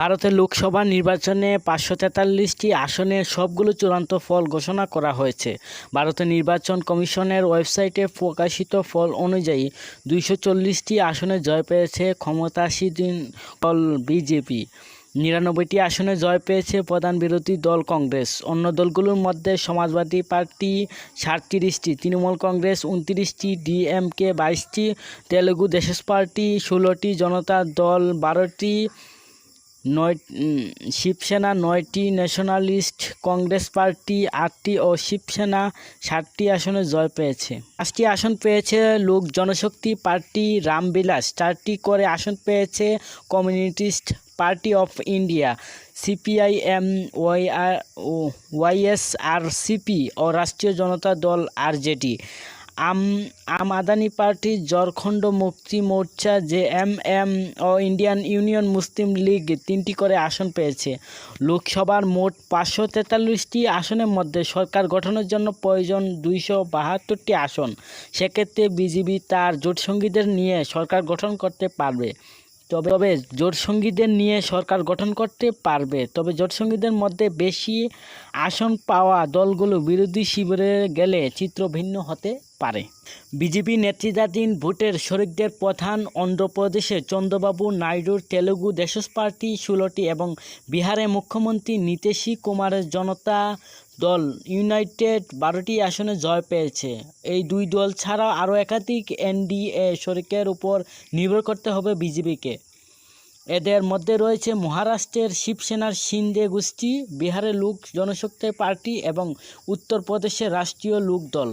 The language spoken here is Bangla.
ভারতের লোকসভা নির্বাচনে ৫৪৩টি আসনের সবগুলো চূড়ান্ত ফল ঘোষণা করা হয়েছে। ভারতের নির্বাচন কমিশনের ওয়েবসাইটে প্রকাশিত ফল অনুযায়ী ২৪০টি আসনে জয় পেয়েছে ক্ষমতাসীন দল বিজেপি। ৯৯টি আসনে জয় পেয়েছে প্রধান বিরোধী দল কংগ্রেস। অন্য দলগুলোর মধ্যে সমাজবাদী পার্টি ৩৭টি, তৃণমূল কংগ্রেস ২৯টি, ডিএমকে ২২টি, তেলুগু দেশম পার্টি ১৬টি, জনতা দল 12টি, শিবসেনা 9টি, ন্যাশনালিস্ট কংগ্রেস পার্টি 8টি ও শিবসেনা 7টি আসনে জয় পেয়েছে। 5টি আসন পেয়েছে লোক জনশক্তি পার্টি, রামবিলাস 4টি করে আসন পেয়েছে communist party of India, CPIM, YSRCP ও Rashtriya Janata Dal RJD. Aam Aadmi party, Jharkhand Mukti Morcha, JMM ও ইন্ডিয়ান ইউনিয়ন মুসলিম লীগ 3টি করে আসন পেয়েছে। লোকসভার মোট ৫৪৩টি আসনের মধ্যে সরকার গঠনের জন্য প্রয়োজন ২৭২টি আসন। সেক্ষেত্রে বিজেপি তার জোটসঙ্গীদের নিয়ে সরকার গঠন করতে পারবে। তবে জোটসঙ্গীদের মধ্যে বেশি আসন পাওয়া দলগুলো বিরোধী শিবিরে গেলে চিত্র ভিন্ন হতে পারে। বিজেপি নেতৃত্বাধীন জোটের শরিকদের প্রধান অন্ধ্রপ্রদেশে চন্দ্রবাবু নাইডুর তেলুগু দেশম পার্টি 16টি এবং বিহারে মুখ্যমন্ত্রী নীতীশ কুমারের জনতা দল ইউনাইটেড 12টি আসনে জয় পেয়েছে। এই দুই দল ছাড়াও আরও একাধিক এনডিএ শরিকের উপর নির্ভর করতে হবে বিজেপিকে। এদের মধ্যে রয়েছে মহারাষ্ট্রের শিবসেনার শিন্দে গোষ্ঠী, বিহারের লোক জনশক্তি পার্টি এবং উত্তরপ্রদেশের রাষ্ট্রীয় লোক দল।